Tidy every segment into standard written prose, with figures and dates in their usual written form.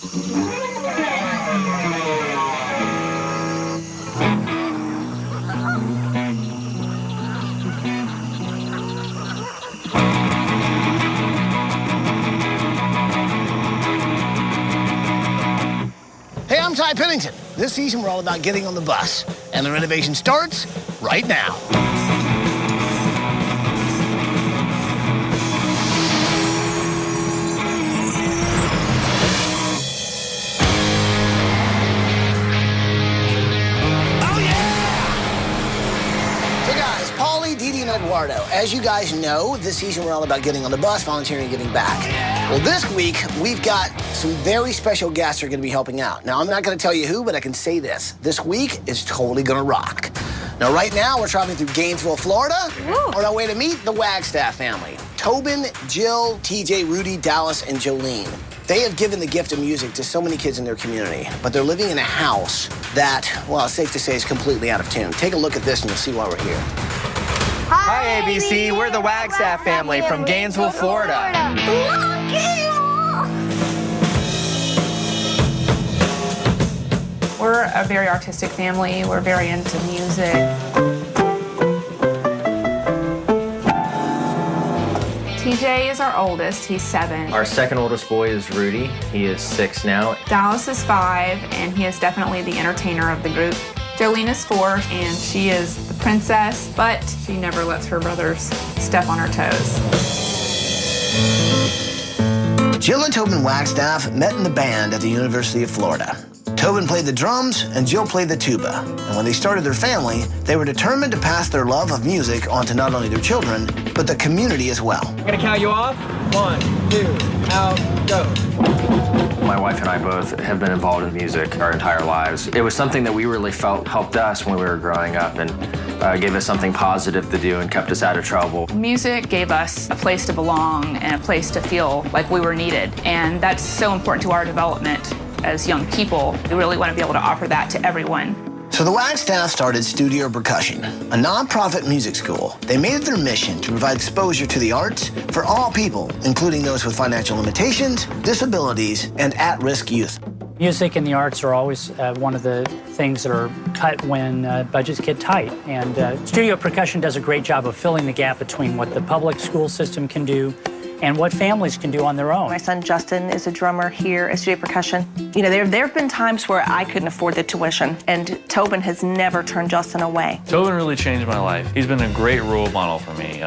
Hey, I'm Ty Pennington. This season, we're all about getting on the bus, and the renovation starts right now. Eduardo. As you guys know, this season we're all about getting on the bus, volunteering, and giving back. Well, this week, we've got some very special guests who are going to be helping out. Now, I'm not going to tell you who, but I can say this. This week is totally going to rock. Now, right now, we're traveling through Gainesville, Florida, on our way to meet the Wagstaff family. Tobin, Jill, TJ, Rudy, Dallas, and Jolene. They have given the gift of music to so many kids in their community, but they're living in a house that, well, it's safe to say is completely out of tune. Take a look at this and you'll see why we're here. Hi, ABC. We're the Wagstaff family from Gainesville, Florida. We're a very artistic family. We're very into music. TJ is our oldest. He's 7. Our second oldest boy is Rudy. He is 6 now. Dallas is 5, and he is definitely the entertainer of the group. Jolene is 4, and she is the princess, but she never lets her brothers step on her toes. Jill and Tobin Wagstaff met in the band at the University of Florida. Tobin played the drums, and Jill played the tuba. And when they started their family, they were determined to pass their love of music on to not only their children, but the community as well. I'm gonna count you off. 1, 2, out, go. My wife and I both have been involved in music our entire lives. It was something that we really felt helped us when we were growing up and gave us something positive to do and kept us out of trouble. Music gave us a place to belong and a place to feel like we were needed. And that's so important to our development as young people. We really want to be able to offer that to everyone. So the Wagstaff started Studio Percussion, a nonprofit music school. They made it their mission to provide exposure to the arts for all people, including those with financial limitations, disabilities, and at-risk youth. Music and the arts are always one of the things that are cut when budgets get tight. And Studio Percussion does a great job of filling the gap between what the public school system can do and what families can do on their own. My son Justin is a drummer here at Studio Percussion. You know, there have been times where I couldn't afford the tuition, and Tobin has never turned Justin away. Tobin really changed my life. He's been a great role model for me.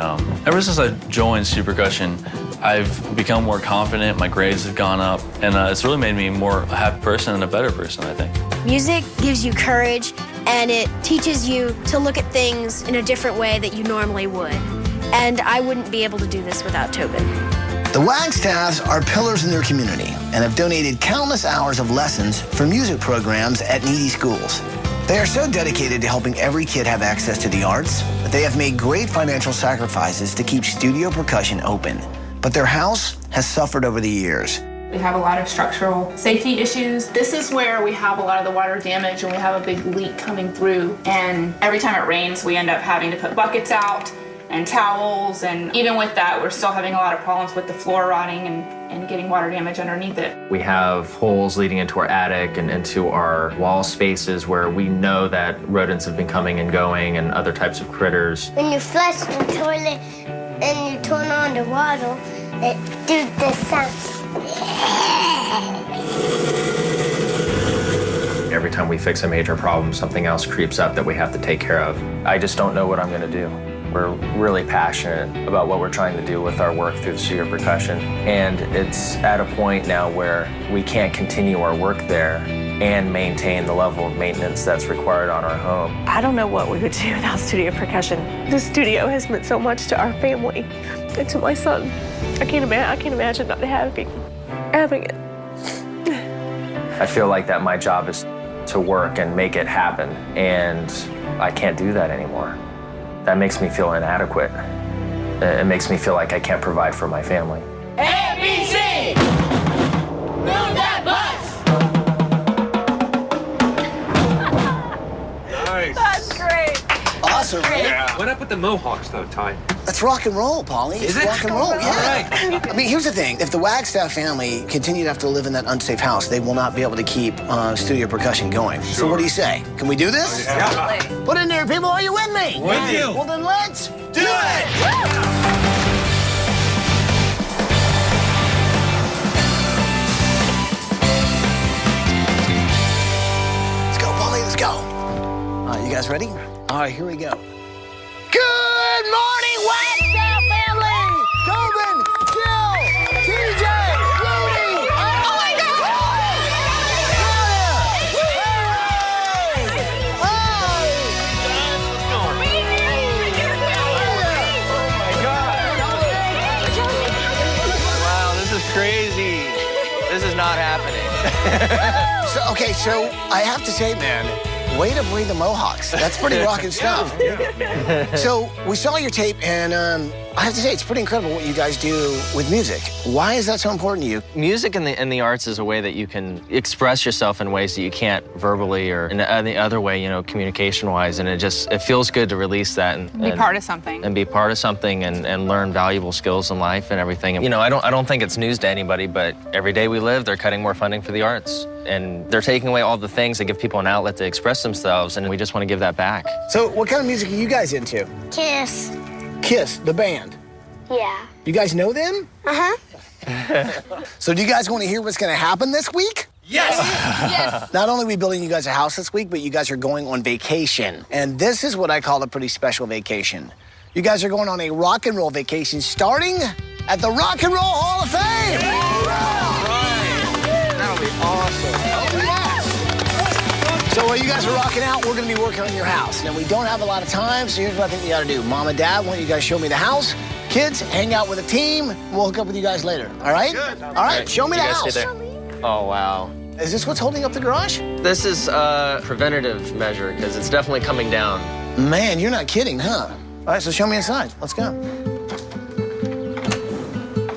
Ever since I joined Studio Percussion, I've become more confident, my grades have gone up, and it's really made me a more happy person and a better person, I think. Music gives you courage, and it teaches you to look at things in a different way that you normally would. And I wouldn't be able to do this without Tobin. The Wagstaffs are pillars in their community and have donated countless hours of lessons for music programs at needy schools. They are so dedicated to helping every kid have access to the arts that they have made great financial sacrifices to keep Studio Percussion open. But their house has suffered over the years. We have a lot of structural safety issues. This is where we have a lot of the water damage and we have a big leak coming through. And every time it rains, we end up having to put buckets out and towels, and even with that, we're still having a lot of problems with the floor rotting and getting water damage underneath it. We have holes leading into our attic and into our wall spaces where we know that rodents have been coming and going and other types of critters. When you flush the toilet and you turn on the water, it does this sound. Every time we fix a major problem, something else creeps up that we have to take care of. I just don't know what I'm going to do. We're really passionate about what we're trying to do with our work through the Studio Percussion. And it's at a point now where we can't continue our work there and maintain the level of maintenance that's required on our home. I don't know what we would do without Studio Percussion. The studio has meant so much to our family and to my son. I can't imagine not having it. I feel like that my job is to work and make it happen, and I can't do that anymore. That makes me feel inadequate. It makes me feel like I can't provide for my family. ABC! Move that bus! That's great. Awesome. awesome, right? Yeah. What up with the Mohawks, though, Ty? That's rock and roll, Polly. Is it's it? rock and roll, yeah. All right. I mean, here's the thing. If the Wagstaff family continue to have to live in that unsafe house, they will not be able to keep studio percussion going. Sure. So what do you say? Can we do this? Yeah. Put in there, people. Are you with me? With you. Well, then let's do it. Let's go, Polly. Let's go. All right, you guys ready? All right, here we go. Good morning, Wagstaff family! Tobin, Jill, TJ, Rudy, oh my God! Wow, this is crazy. This is not happening. So I have to say, man, way to bring the Mohawks. That's pretty rockin' stuff. So we saw your tape, and I have to say, it's pretty incredible what you guys do with music. Why is that so important to you? Music in the arts is a way that you can express yourself in ways that you can't verbally or in any other way, communication-wise, and it feels good to release that and Be part of something. And be part of something and learn valuable skills in life and everything. I don't think it's news to anybody, but every day we live, they're cutting more funding for the arts, and they're taking away all the things that give people an outlet to express themselves, and we just want to give that back. So what kind of music are you guys into? Kiss. Kiss, the band. Yeah. You guys know them? Uh-huh. So do you guys want to hear what's going to happen this week? Yes. Yes. Not only are we building you guys a house this week, but you guys are going on vacation. And this is what I call a pretty special vacation. You guys are going on a rock and roll vacation starting at the Rock and Roll Hall of Fame. That'll be awesome. Oh, yes. So while you guys are rocking out, we're going to be working on your house. Now, we don't have a lot of time, so here's what I think we got to do. Mom and Dad, why don't you guys show me the house? Kids, hang out with a team. We'll hook up with you guys later, all right? Good. All right, show me the You guys house. stay there. Oh, wow. Is this what's holding up the garage? This is a preventative measure because it's definitely coming down. Man, you're not kidding, huh? All right, so show me inside. Let's go.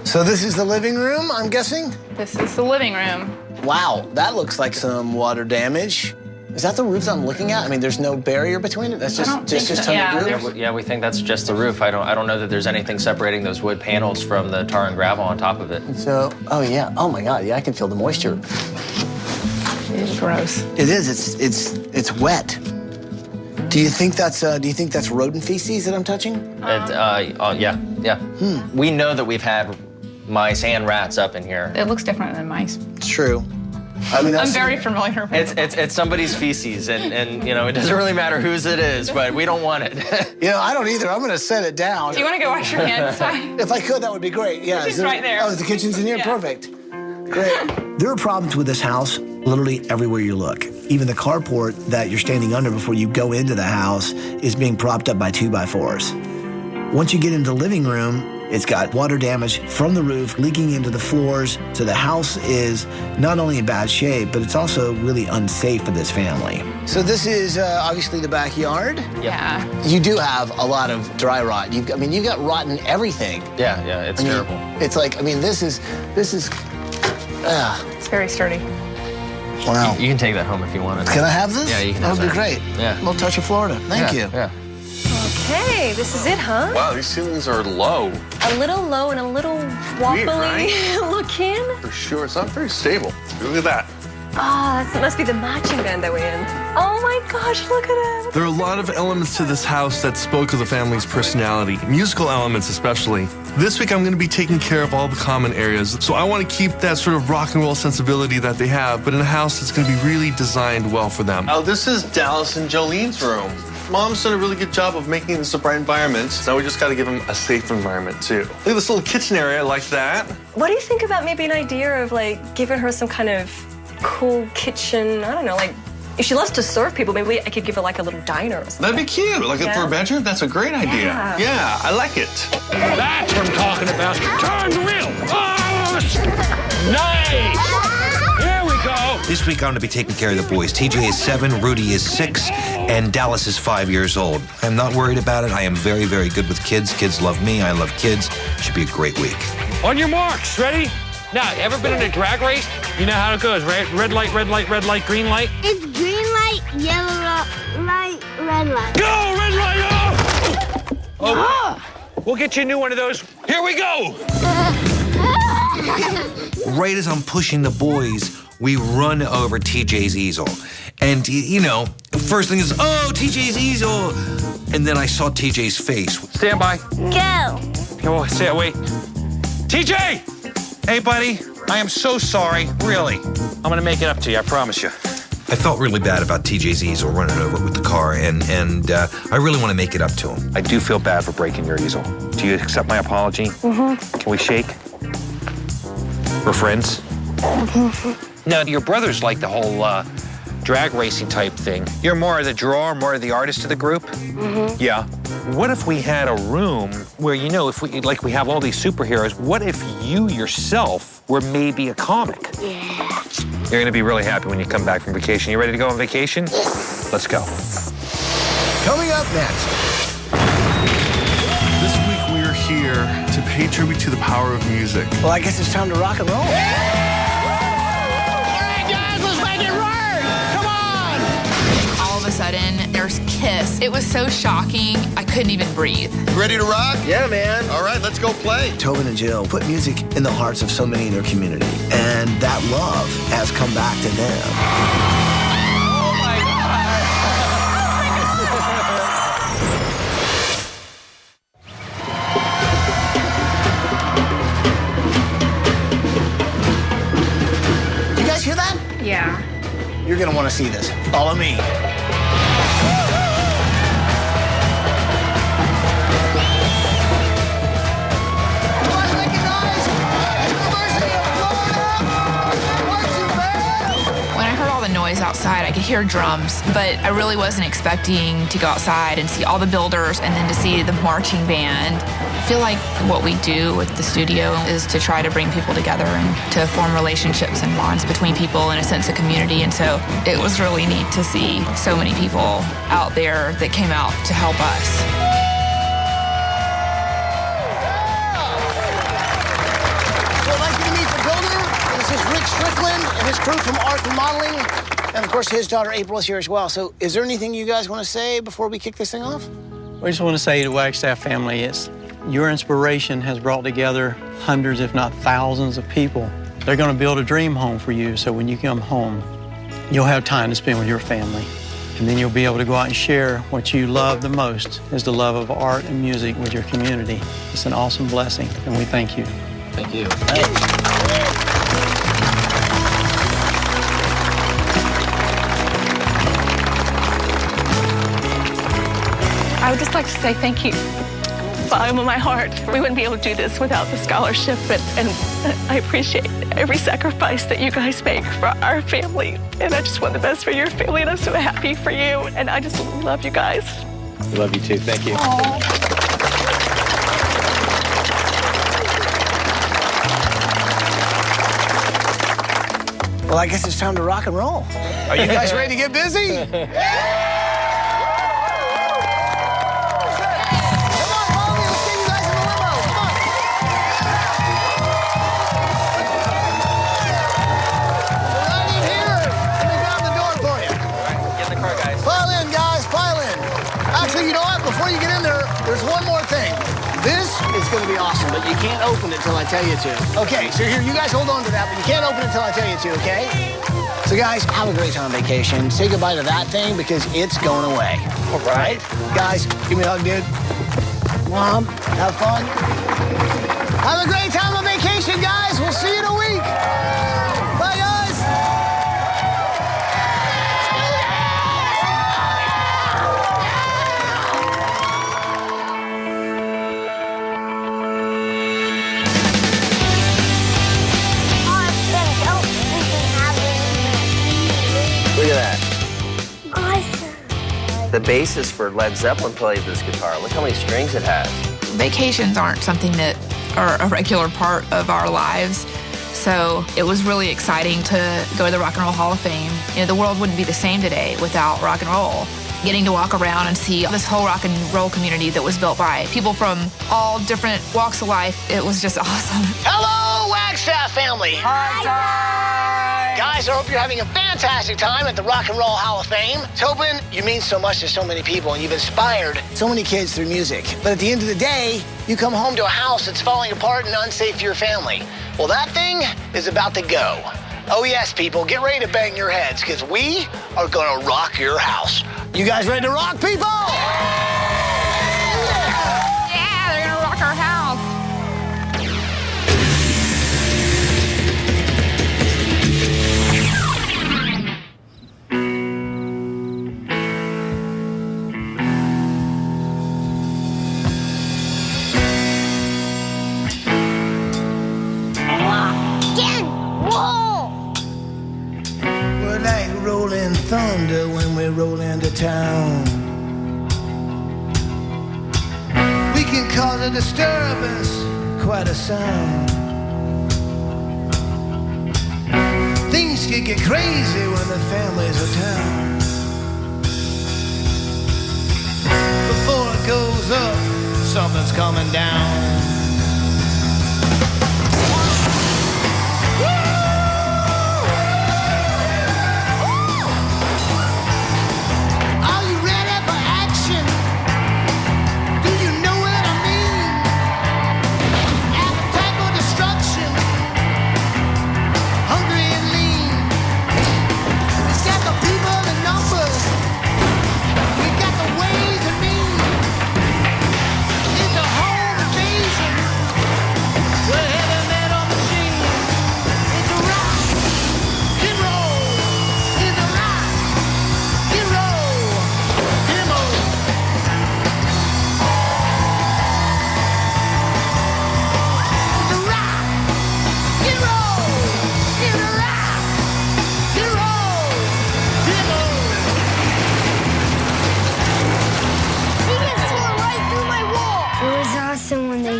So this is the living room, I'm guessing? This is the living room. Wow, that looks like some water damage. Is that the roof I'm looking at? I mean, there's no barrier between it? That's just on the roof? Yeah, we think that's just the roof. I don't know that there's anything separating those wood panels from the tar and gravel on top of it. So, oh yeah, oh my God, yeah, I can feel the moisture. It is gross. It is, it's wet. Do you think that's rodent feces that I'm touching? Yeah. We know that we've had mice and rats up in here. It looks different than mice. It's true. I mean, I'm very familiar with it. It's somebody's feces, and it doesn't really matter whose it is, but we don't want it. I don't either. I'm gonna set it down. Do you want to go wash your hands, Ty? If I could, that would be great. Yeah, It's right there. Oh, the kitchen's in here? Yeah. Perfect. Great. There are problems with this house literally everywhere you look. Even the carport that you're standing under before you go into the house is being propped up by 2x4s. Once you get into the living room, it's got water damage from the roof leaking into the floors. So the house is not only in bad shape, but it's also really unsafe for this family. So this is obviously the backyard. Yeah. You do have a lot of dry rot. You've got rotten everything. Yeah, it's terrible. It's like, this is. It's very sturdy. Wow. You can take that home if you want it. Can I have this? Yeah, you can That have would that. be great. Yeah. A little touch of Florida. Thank you. Yeah. Okay, this is it, huh? Wow, these ceilings are low. A little low and a little wobbly right? looking. For sure, it's not very stable. Look at that. Ah, that must be the marching band that we're in. Oh my gosh, look at it. There are a lot of elements to this house that spoke of the family's personality, musical elements especially. This week I'm going to be taking care of all the common areas, so I want to keep that sort of rock and roll sensibility that they have, but in a house that's going to be really designed well for them. Oh, this is Dallas and Jolene's room. Mom's done a really good job of making this a bright environment. Now we just got to give them a safe environment, too. Look at this little kitchen area, I like that. What do you think about maybe an idea of giving her some kind of cool kitchen? I don't know, if she loves to serve people, maybe I could give her a little diner or something. That'd be cute. For a bedroom, that's a great idea. Yeah, I like it. That's what I'm talking about. Turn the wheel. Oh, nice. Here we go. This week I'm going to be taking care of the boys. TJ is 7, Rudy is 6, and Dallas is 5 years old. I'm not worried about it. I am very, very good with kids. Kids love me. I love kids. Should be a great week. On your marks, ready? Now, ever been in a drag race? You know how it goes, right? Red light, green light. It's green light, yellow light, red light. Go, red light! Oh! Oh, we'll get you a new one of those. Here we go. Right as I'm pushing the boys, we run over TJ's easel. And, you know, first thing is, oh, TJ's easel. And then I saw TJ's face. Stand by. Go. Oh, wait. TJ! Hey, buddy, I am so sorry, really. I'm gonna make it up to you, I promise you. I felt really bad about TJ's easel running over it with the car, and I really want to make it up to him. I do feel bad for breaking your easel. Do you accept my apology? Mm-hmm. Can we shake? We're friends? Mm-hmm. Now, your brother's like the whole drag racing type thing. You're more of the drawer, more of the artist of the group? Mm-hmm. Yeah. What if we had a room where, you know, if we have all these superheroes, what if you yourself were maybe a comic? Yeah. You're gonna be really happy when you come back from vacation. You ready to go on vacation? Let's go. Coming up next. This week we are here to pay tribute to the power of music. Well, I guess it's time to rock and roll. All of a sudden, there's Kiss. It was so shocking, I couldn't even breathe. Ready to rock? Yeah, man. All right, let's go play. Tobin and Jill put music in the hearts of so many in their community, and that love has come back to them. Oh my God! You guys hear that? Yeah. You're gonna want to see this. Follow me. Outside, I could hear drums, but I really wasn't expecting to go outside and see all the builders and then to see the marching band. I feel like what we do with the studio is to try to bring people together and to form relationships and bonds between people and a sense of community. And so it was really neat to see so many people out there that came out to help us. Well, I'd like you to meet the builder. This is Rick Strickland and his crew from Art and Modeling. And, of course, his daughter April is here as well. So is there anything you guys want to say before we kick this thing off? We just want to say to Wagstaff family, it's your inspiration has brought together hundreds, if not thousands of people. They're going to build a dream home for you, so when you come home, you'll have time to spend with your family. And then you'll be able to go out and share what you love the most is the love of art and music with your community. It's an awesome blessing, and we thank you. Thank you. I would just like to say thank you. Bottom of my heart. We wouldn't be able to do this without the scholarship, and I appreciate every sacrifice that you guys make for our family. And I just want the best for your family, and I'm so happy for you. And I just love you guys. We love you too. Thank you. Well, I guess it's time to rock and roll. Are you guys ready to get busy? Before you get in there, there's one more thing. This is going to be awesome, but you can't open it till I tell you to. Okay, so here, you guys hold on to that, but you can't open it till I tell you to, okay? So guys, have a great time on vacation. Say goodbye to that thing because it's going away. All right? Guys, give me a hug, dude. Mom, have fun. Have a great time on vacation, guys. We'll see you in a week. Bye, guys. Look at that. Awesome. The bassist for Led Zeppelin played this guitar. Look how many strings it has. Vacations aren't something that are a regular part of our lives. So it was really exciting to go to the Rock and Roll Hall of Fame. You know, the world wouldn't be the same today without rock and roll. Getting to walk around and see this whole rock and roll community that was built by people from all different walks of life, it was just awesome. Hello, Wagstaff family. Hi, Guys, I hope you're having a fantastic time at the Rock and Roll Hall of Fame. Tobin, you mean so much to so many people, and you've inspired so many kids through music. But at the end of the day, you come home to a house that's falling apart and unsafe for your family. Well, that thing is about to go. Oh, yes, people, get ready to bang your heads, because we are going to rock your house. You guys ready to rock, people? Yeah, they're going to rock our house. Rolling thunder when we roll into town. We can cause a disturbance, quite a sound. Things can get crazy when the families are town. Before it goes up, something's coming down.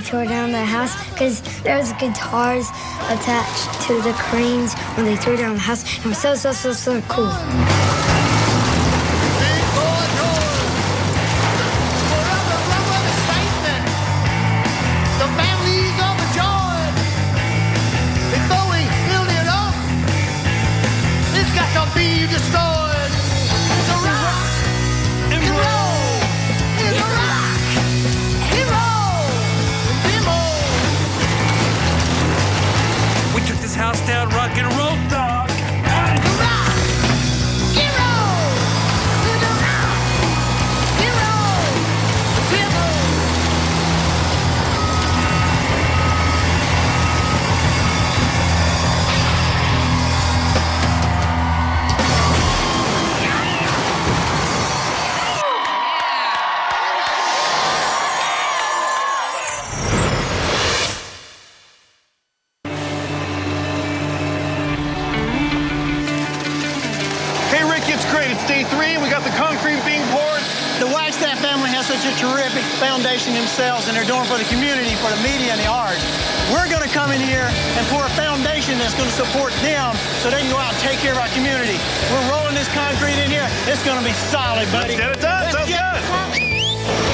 Tore down the house because there was guitars attached to the cranes when they tore down the house. It was so cool. Down rock and roll, dog. It's day 3. We got the concrete being poured. The Wagstaff family has such a terrific foundation themselves, and they're doing for the community, for the media and the arts. We're going to come in here and pour a foundation that's going to support them so they can go out and take care of our community. We're rolling this concrete in here. It's going to be solid, buddy. Let's get it done. Sounds good.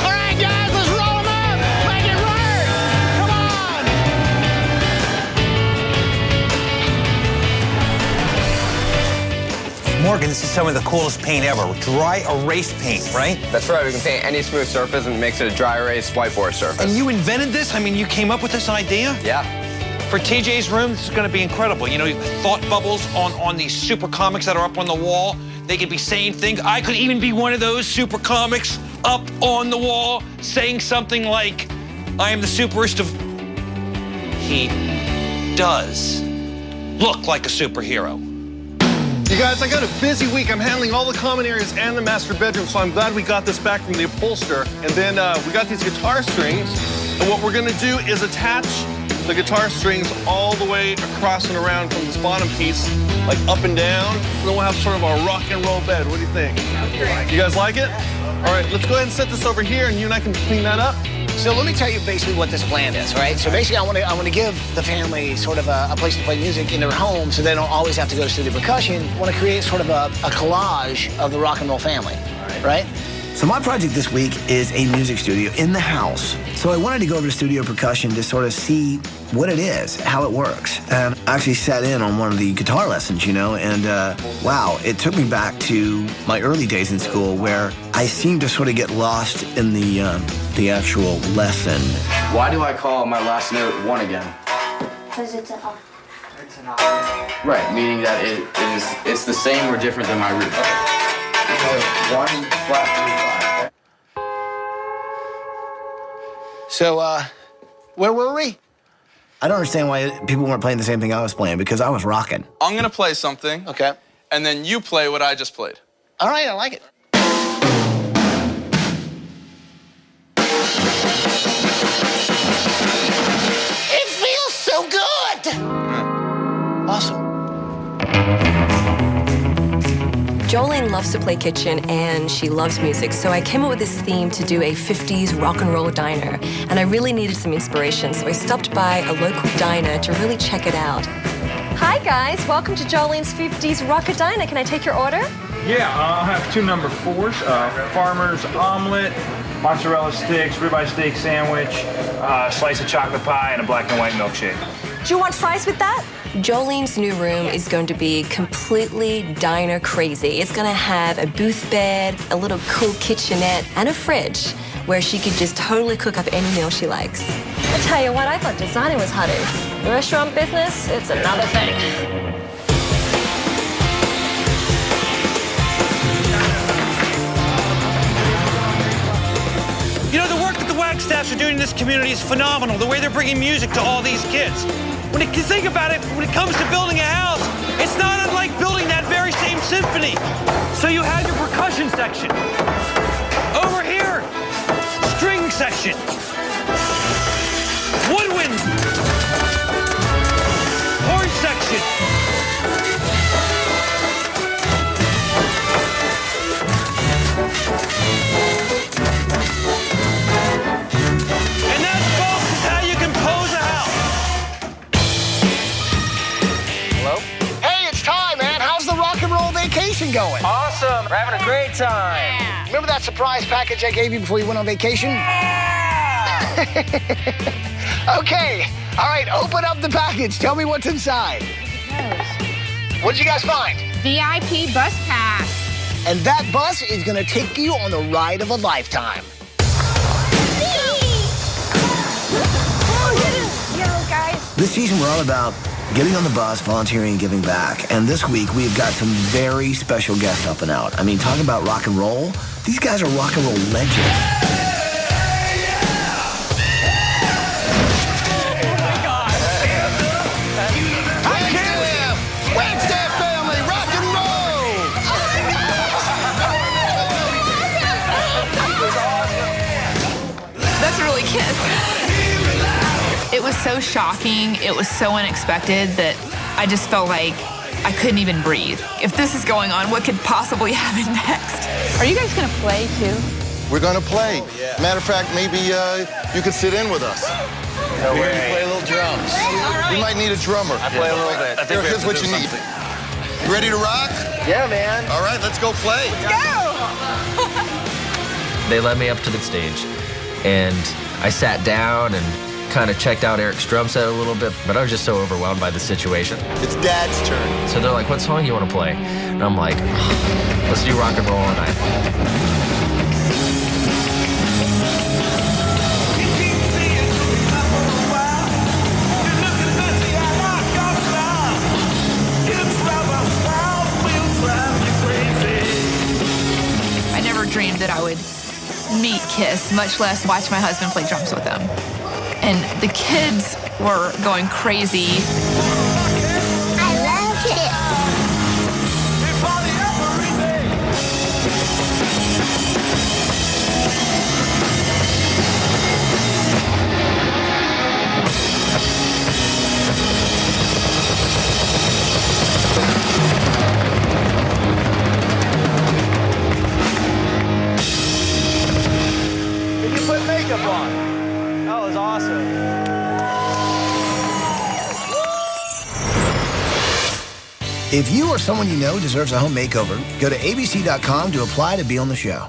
All right, guys, let's roll them up. Make it work. Come on. Morgan, this is some of the coolest paint ever. Dry erase paint, right? That's right. We can paint any smooth surface and it makes it a dry erase whiteboard surface. And you invented this? I mean, you came up with this idea? Yeah. For TJ's room, this is going to be incredible. You know, thought bubbles on these super comics that are up on the wall. They could be saying things. I could even be one of those super comics up on the wall saying something like, I am the superest of... He does look like a superhero. You guys, I got a busy week. I'm handling all the common areas and the master bedroom, so I'm glad we got this back from the upholster. And then we got these guitar strings, and what we're gonna do is attach the guitar strings all the way across and around from this bottom piece, like up and down. And then we'll have sort of a rock and roll bed. What do you think? You guys like it? All right, let's go ahead and set this over here, and you and I can clean that up. So let me tell you basically what this plan is, right? So basically I want to give the family sort of a place to play music in their home so they don't always have to go to studio percussion. I want to create sort of a collage of the rock and roll family, right? So my project this week is a music studio in the house. So I wanted to go over to Studio Percussion to sort of see what it is, how it works. And I actually sat in on one of the guitar lessons, you know, and wow, it took me back to my early days in school where I seemed to sort of get lost in the actual lesson. Why do I call my last note 1 again? Because it's an off. It's an off. Right, meaning that it's the same or different than my root. Okay. 1 flat 3 5. So, where were we? I don't understand why people weren't playing the same thing I was playing, because I was rocking. I'm gonna play something. Okay. And then you play what I just played. All right, I like it. It feels so good! Awesome. Jolene loves to play kitchen and she loves music, so I came up with this theme to do a 50s rock and roll diner, and I really needed some inspiration, so I stopped by a local diner to really check it out. Hi guys, welcome to Jolene's 50s Rocker Diner. Can I take your order? Yeah, I'll have 2 number 4s, farmer's omelet, mozzarella sticks, ribeye steak sandwich, slice of chocolate pie, and a black and white milkshake. Do you want fries with that? Jolene's new room is going to be completely diner crazy. It's going to have a booth bed, a little cool kitchenette, and a fridge where she could just totally cook up any meal she likes. I tell you what, I thought designing was hotter. The restaurant business, it's another thing. You know, the work that the Wagstaffs are doing in this community is phenomenal. The way they're bringing music to all these kids. When you think about it, when it comes to building a house, it's not unlike building that very same symphony. So you have your percussion section. Over here, string section. Woodwind. Horn section. And that, folks, is how you compose a house. Hello? Hey, it's time, man. How's the rock and roll vacation going? Awesome. We're having a great time. Yeah. Remember that surprise package I gave you before you went on vacation? Yeah. Okay. All right, open up the package. Tell me what's inside. What did you guys find? VIP bus pass. And that bus is going to take you on the ride of a lifetime. Yo, guys. This season, we're all about getting on the bus, volunteering, and giving back. And this week, we've got some very special guests up and out. I mean, talking about rock and roll, these guys are rock and roll legends. Wagstaff family, rock and roll! Oh my gosh! That's really Kiss. It was so shocking, it was so unexpected that I just felt like I couldn't even breathe. If this is going on, what could possibly happen next? Are you guys gonna play too? We're gonna play. Oh, yeah. Matter of fact, maybe you could sit in with us. No way. Play a little drums. Right. We might need a drummer. I play a little bit. Here, here's what you need. You ready to rock? Yeah, man. All right, let's go play. Go! They led me up to the stage, and I sat down and kind of checked out Eric's drum set a little bit, but I was just so overwhelmed by the situation. It's Dad's turn. So they're like, what song do you want to play? And I'm like, oh, let's do rock and roll all night. I never dreamed that I would meet Kiss, much less watch my husband play drums with them. And the kids were going crazy. I love it. Did you put makeup on? That was awesome. If you or someone you know deserves a home makeover, go to abc.com to apply to be on the show.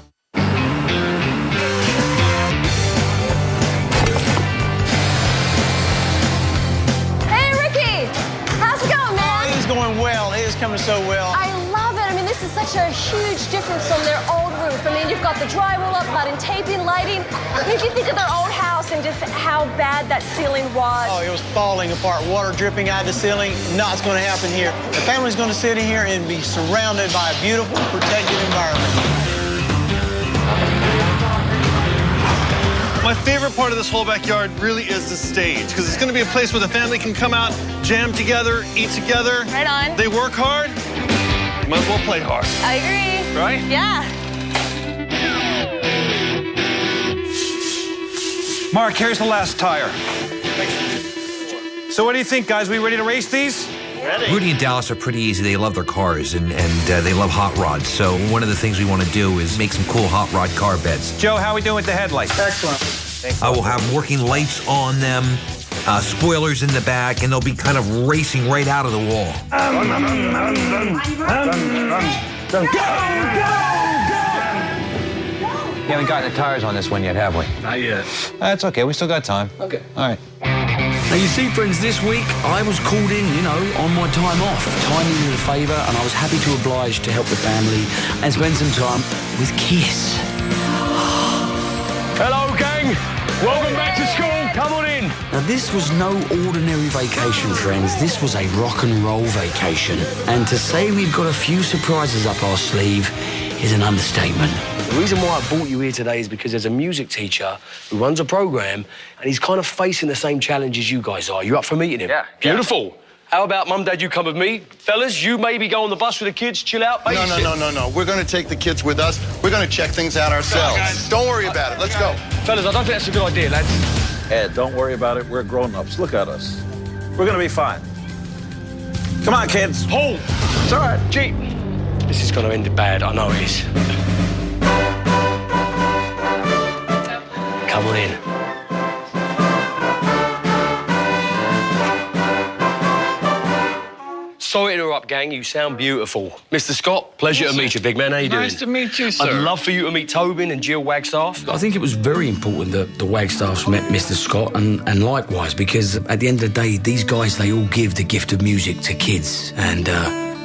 It's coming so well. I love it. I mean, this is such a huge difference from their old roof. I mean, you've got the drywall up, buttting taping, lighting. I mean, if you think of their old house and just how bad that ceiling was. Oh, it was falling apart, water dripping out of the ceiling. Not going to happen here. The family's going to sit in here and be surrounded by a beautiful, protected environment. My favorite part of this whole backyard really is the stage, because it's going to be a place where the family can come out, jam together, eat together. Right on. They work hard, might as well play hard. I agree. Right? Yeah. Mark, here's the last tire. So what do you think, guys? We ready to race these? Ready. Rudy and Dallas are pretty easy. They love their cars, and they love hot rods. So one of the things we want to do is make some cool hot rod car beds. Joe, how are we doing with the headlights? Excellent. I will have working lights on them, spoilers in the back, and they'll be kind of racing right out of the wall. We haven't gotten the tires on this one yet, have we? Not yet. That's okay. We still got time. Okay. All right. Now, you see, friends, this week I was called in, on my time off. Time needed a favour, and I was happy to oblige to help the family and spend some time with Kiss. Hello, gang. Welcome back to school. Come on in. Now, this was no ordinary vacation, friends. This was a rock and roll vacation. And to say we've got a few surprises up our sleeve is an understatement. The reason why I brought you here today is because there's a music teacher who runs a program, and he's kind of facing the same challenges you guys are. You up for meeting him? Yeah. Beautiful. How about Mum, Dad, you come with me? Fellas, you maybe go on the bus with the kids, chill out, babysit. No. We're going to take the kids with us. We're going to check things out ourselves. Don't worry about it. Let's go. Fellas, I don't think that's a good idea, lads. Ed, don't worry about it. We're grown-ups. Look at us. We're gonna be fine. Come on, kids. Hold. It's all right, Jeep. This is going to end bad. I know it is. Come on in. Sorry to interrupt, gang. You sound beautiful. Mr. Scott, pleasure to meet you, big man. How you doing? Nice to meet you, sir. I'd love for you to meet Tobin and Jill Wagstaff. I think it was very important that the Wagstaffs met Mr. Scott, and likewise, because at the end of the day, these guys, they all give the gift of music to kids, and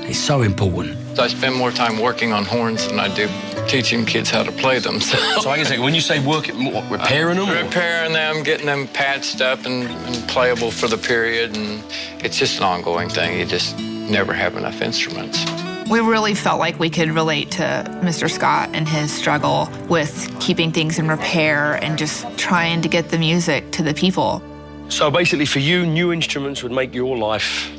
it's so important. I spend more time working on horns than I do teaching kids how to play them. So I can say, when you say working, what, repairing them? Repairing them, getting them patched up and playable for the period, and it's just an ongoing thing. You just never have enough instruments. We really felt like we could relate to Mr. Scott and his struggle with keeping things in repair and just trying to get the music to the people. So basically for you, new instruments would make your life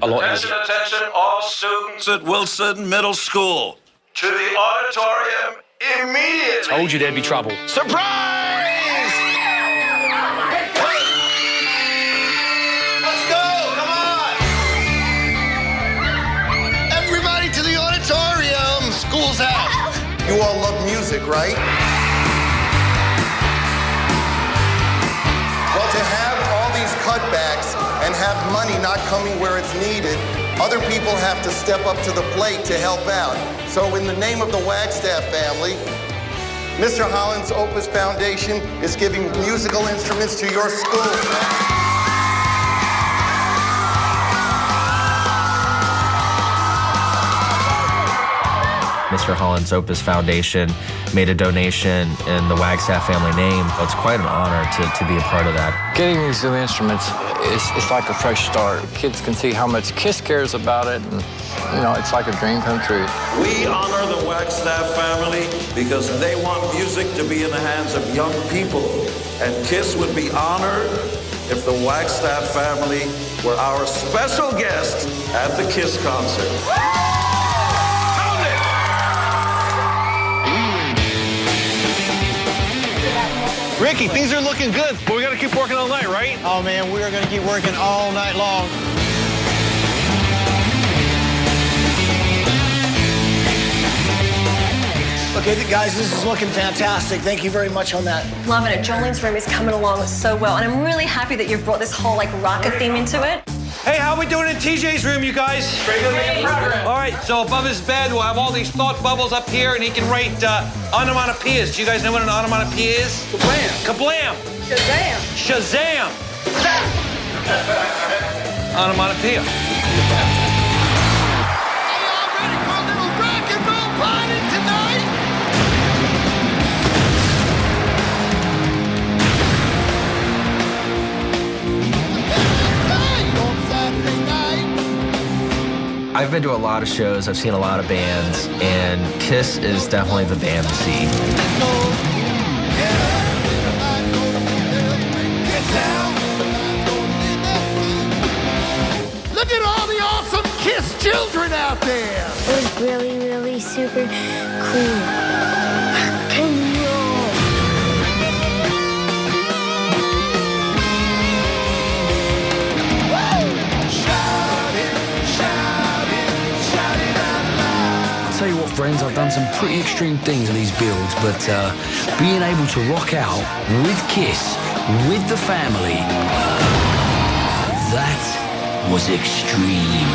a lot easier. Attention, all students at Wilson Middle School. To the auditorium immediately. Told you there'd be trouble. Surprise! Let's go. Come on. Everybody to the auditorium. School's out. You all love music, right? Well, to have all these cutbacks and have money not coming where it's needed, other people have to step up to the plate to help out. So in the name of the Wagstaff family, Mr. Holland's Opus Foundation is giving musical instruments to your school. Mr. Holland's Opus Foundation made a donation in the Wagstaff family name. It's quite an honor to be a part of that. Getting these new instruments, it's like a fresh start. Kids can see how much KISS cares about it, and it's like a dream come true. We honor the Wagstaff family because they want music to be in the hands of young people. And KISS would be honored if the Wagstaff family were our special guest at the KISS concert. Ricky, things are looking good, but we got to keep working all night, right? Oh, man, we are going to keep working all night long. Okay, guys, this is looking fantastic. Thank you very much on that. Loving it. Jolene's room is coming along so well, and I'm really happy that you've brought this whole rocket theme into it. Hey, how we doing in TJ's room, you guys? Great. All right, so above his bed, we'll have all these thought bubbles up here, and he can write onomatopoeias. Do you guys know what an onomatopoeia is? Kablam! Shazam! Shazam! Onomatopoeia. I've been to a lot of shows, I've seen a lot of bands, and KISS is definitely the band to see. Look at all the awesome KISS children out there! It was really, really super cool. I'll tell you what, friends, I've done some pretty extreme things in these builds, but being able to rock out with KISS, with the family, that was extreme.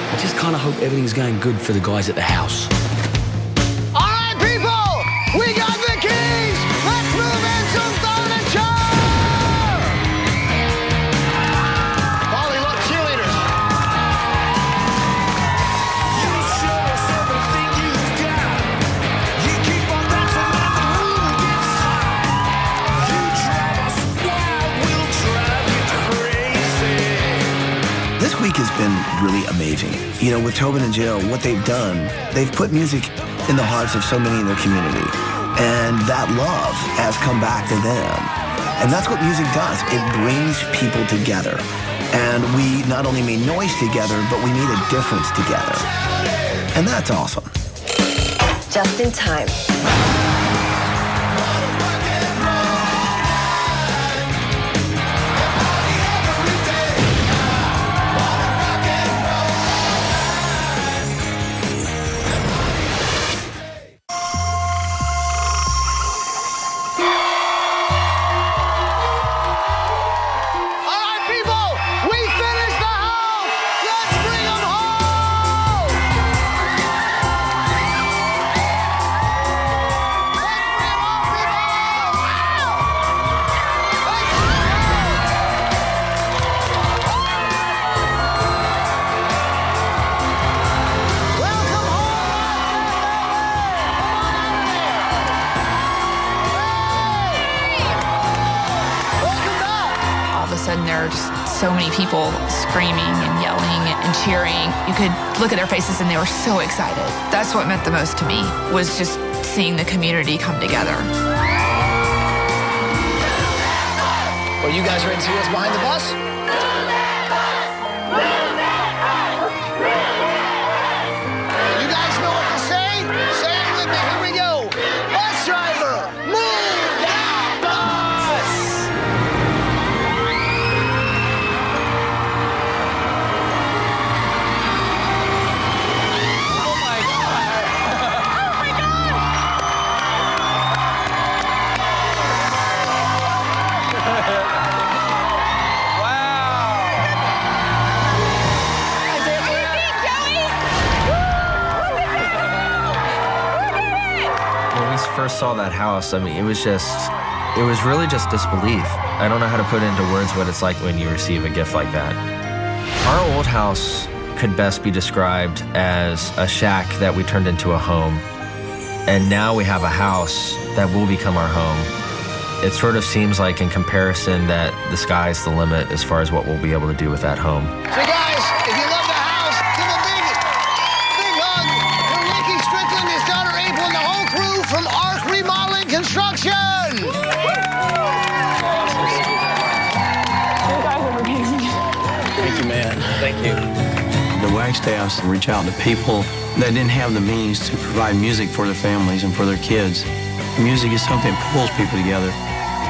I just kind of hope everything's going good for the guys at the house. All right, people, we got the keys. Let's move in some furniture. Polly, look, cheerleaders. You show us everything you've got. You keep on dancing and the room gets hot. You drive us wild, we'll drive you crazy. This week has been really amazing. You know, with Tobin and Jill, what they've done, they've put music in the hearts of so many in their community. And that love has come back to them. And that's what music does. It brings people together. And we not only made noise together, but we made a difference together. And that's awesome. Just in time. There are just so many people screaming and yelling and cheering. You could look at their faces and they were so excited. That's what meant the most to me, was just seeing the community come together. Are you guys ready to see what's behind the bus? You guys know what to say? Say it with me. Here we go. Bus driver, move that bus! First saw that house, I mean, it was really just disbelief. I don't know how to put into words what it's like when you receive a gift like that. Our old house could best be described as a shack that we turned into a home. And now we have a house that will become our home. It sort of seems like, in comparison, that the sky's the limit as far as what we'll be able to do with that home. So guys, if you love the house, give a big hug to Ricky Strickland, his daughter April, and the whole crew from Arc Remodeling Construction. You guys are amazing. Thank you, man. Thank you. The Wagstaffs reach out to people that didn't have the means to provide music for their families and for their kids. Music is something that pulls people together.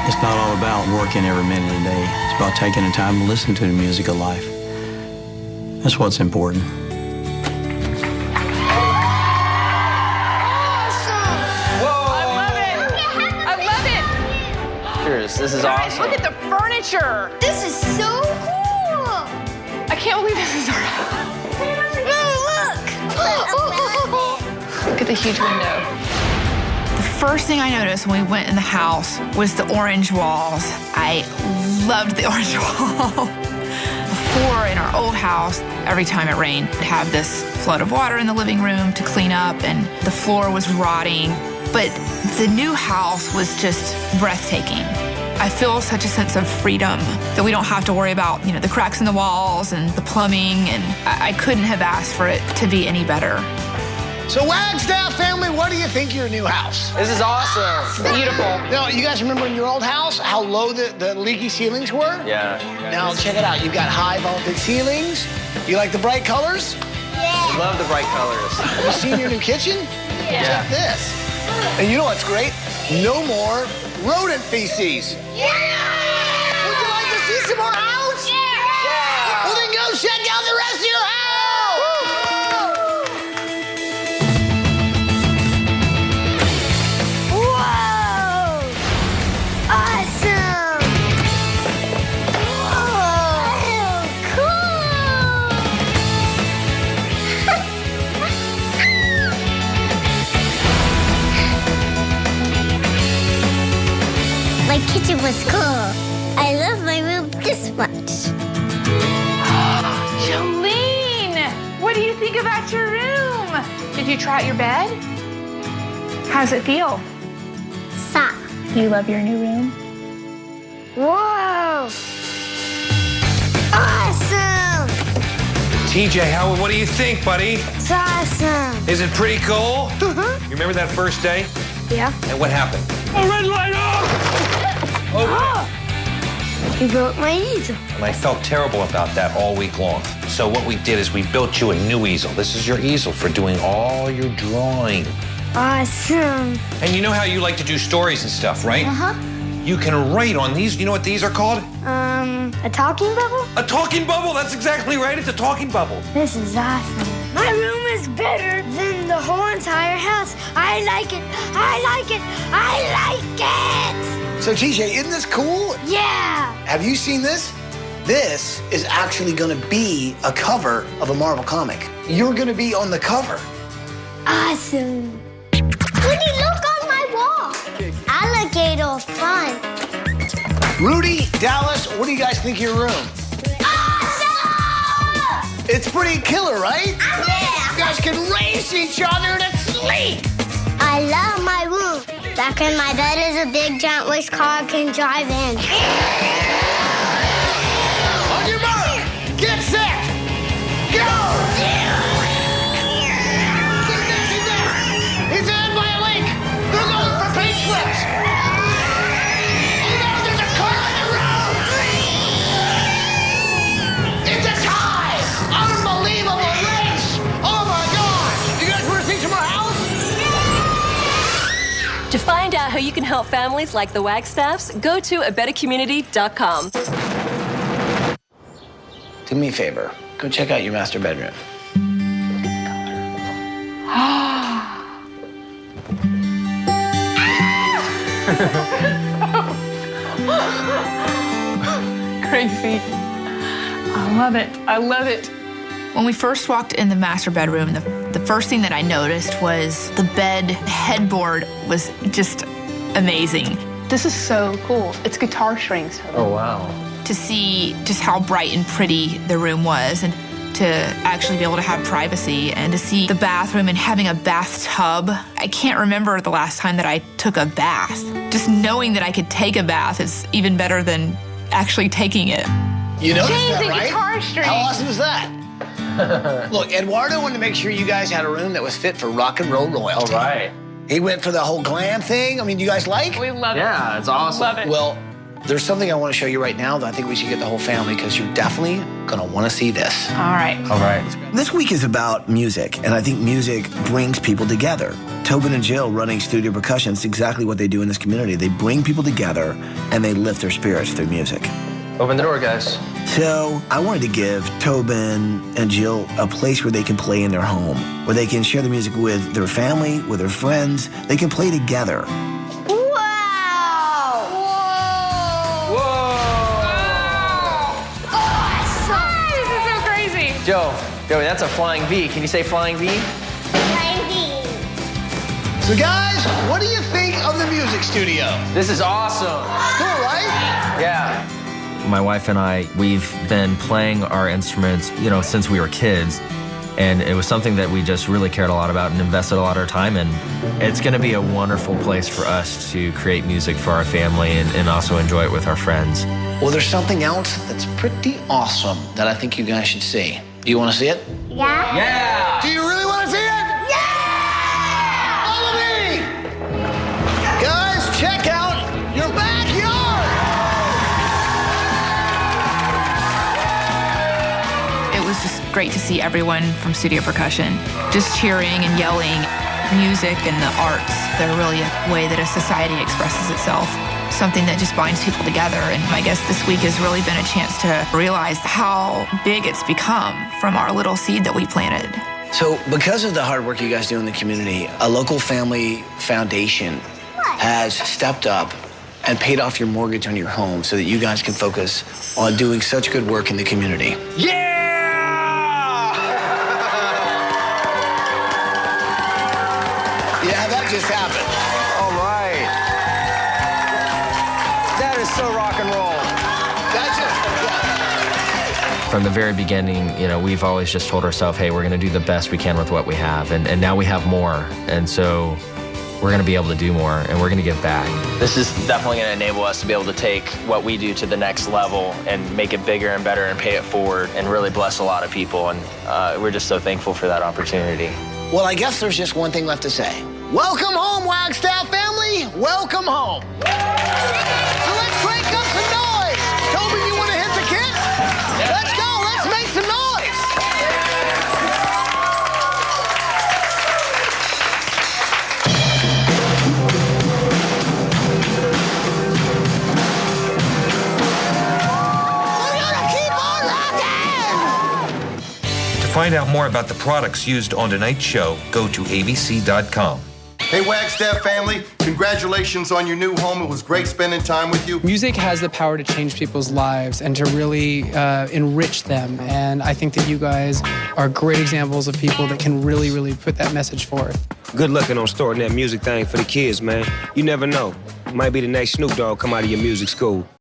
It's not all about working every minute of the day. It's about taking the time to listen to the music of life. That's what's important. This is awesome. Look at the furniture. This is so cool. I can't believe this is our house. Look. Look at the huge window. The first thing I noticed when we went in the house was the orange walls. I loved the orange wall. Before, in our old house, every time it rained, we'd have this flood of water in the living room to clean up, and the floor was rotting. But the new house was just breathtaking. I feel such a sense of freedom that we don't have to worry about, the cracks in the walls and the plumbing, and I couldn't have asked for it to be any better. So Wagstaff family, what do you think of your new house? This is awesome. Beautiful. Now, you guys remember in your old house how low the leaky ceilings were? Yeah. Now, check it out. You've got high vaulted ceilings. You like the bright colors? I love the bright colors. Have you seen your new kitchen? Yeah. Check this. And you know what's great? No more rodent feces. Yeah! Would you like to see some more house? Yeah! Well, then go check out the rest of your house! Whoa! Awesome! Whoa! Cool! My kitchen was cool. I love my room this much. Jolene, what do you think about your room? Did you try out your bed? How does it feel? Soft. Do you love your new room? Whoa! Awesome! TJ, what do you think, buddy? It's awesome. Is it pretty cool? You remember that first day? Yeah. And what happened? A red light off! Okay. You broke my easel. And I felt terrible about that all week long. So what we did is we built you a new easel. This is your easel for doing all your drawing. Awesome. And you know how you like to do stories and stuff, right? Uh-huh. You can write on these. You know what these are called? A talking bubble? A talking bubble. That's exactly right. It's a talking bubble. This is awesome. My room is better than the whole entire house. I like it. I like it. I like it. So, TJ, isn't this cool? Yeah. Have you seen this? This is actually going to be a cover of a Marvel comic. You're going to be on the cover. Awesome. Rudy, look on my wall. Alligator's fun. Rudy, Dallas, what do you guys think of your room? Awesome! It's pretty killer, right? Yeah. You guys can race each other to sleep. I love my room. Back in my bed is a big giant race car I can drive in. On your mark, get set, go! He's in by a link. They're going for paint slips. Oh no, there's a car on the road. It's a tie. Unbelievable race. Oh my God. You guys want to see some more house? To find out how you can help families like the Wagstaffs, go to abettercommunity.com. Do me a favor. Go check out your master bedroom. Crazy. I love it. I love it. When we first walked in the master bedroom, the first thing that I noticed was the bed headboard was just amazing. This is so cool. It's guitar strings. Oh, wow. To see just how bright and pretty the room was, and to actually be able to have privacy, and to see the bathroom and having a bathtub. I can't remember the last time that I took a bath. Just knowing that I could take a bath is even better than actually taking it. You noticed James that, and right? guitar strings. How awesome is that? Look, Eduardo wanted to make sure you guys had a room that was fit for rock and roll royalty. All right. He went for the whole glam thing. I mean, do you guys like? We love it. Yeah, it's awesome. Love it. Well, there's something I want to show you right now that I think we should get the whole family, because you're definitely going to want to see this. All right. All right. This week is about music, and I think music brings people together. Tobin and Jill running Studio Percussion, it's exactly what they do in this community. They bring people together, and they lift their spirits through music. Open the door, guys. So I wanted to give Tobin and Jill a place where they can play in their home, where they can share the music with their family, with their friends. They can play together. Wow! Awesome! This is so crazy. Joey, that's a flying V. Can you say flying V? So guys, what do you think of the music studio? This is awesome. It's cool, right? Yeah. My wife and I, we've been playing our instruments, since we were kids. And it was something that we just really cared a lot about and invested a lot of our time in. It's going to be a wonderful place for us to create music for our family and also enjoy it with our friends. Well, there's something else that's pretty awesome that I think you guys should see. Do you want to see it? Yeah. Yeah! Do you really want to see it? Yeah! Follow me! Guys, check out your backyard! It was just great to see everyone from Studio Percussion just cheering and yelling. Music and the arts, they're really a way that a society expresses itself, something that just binds people together. And I guess this week has really been a chance to realize how big it's become from our little seed that we planted. So because of the hard work you guys do in the community, a local family foundation has stepped up and paid off your mortgage on your home so that you guys can focus on doing such good work in the community. Yeah! Yeah, that just happened. All right. That is so rock and roll. That's just, From the very beginning, you know, we've always just told ourselves, hey, we're going to do the best we can with what we have. And now we have more. And so we're going to be able to do more, and we're going to give back. This is definitely going to enable us to be able to take what we do to the next level and make it bigger and better and pay it forward and really bless a lot of people. And we're just so thankful for that opportunity. Well, I guess there's just one thing left to say. Welcome home, Wagstaff family. Welcome home. So let's crank up some noise. Toby, you want to hit the kit? Let's go. Let's make some noise. We're gonna keep on rocking. To find out more about the products used on tonight's show, go to abc.com. Hey, Wagstaff family, congratulations on your new home. It was great spending time with you. Music has the power to change people's lives and to really enrich them. And I think that you guys are great examples of people that can really, really put that message forth. Good looking on starting that music thing for the kids, man. You never know. Might be the next Snoop Dogg come out of your music school.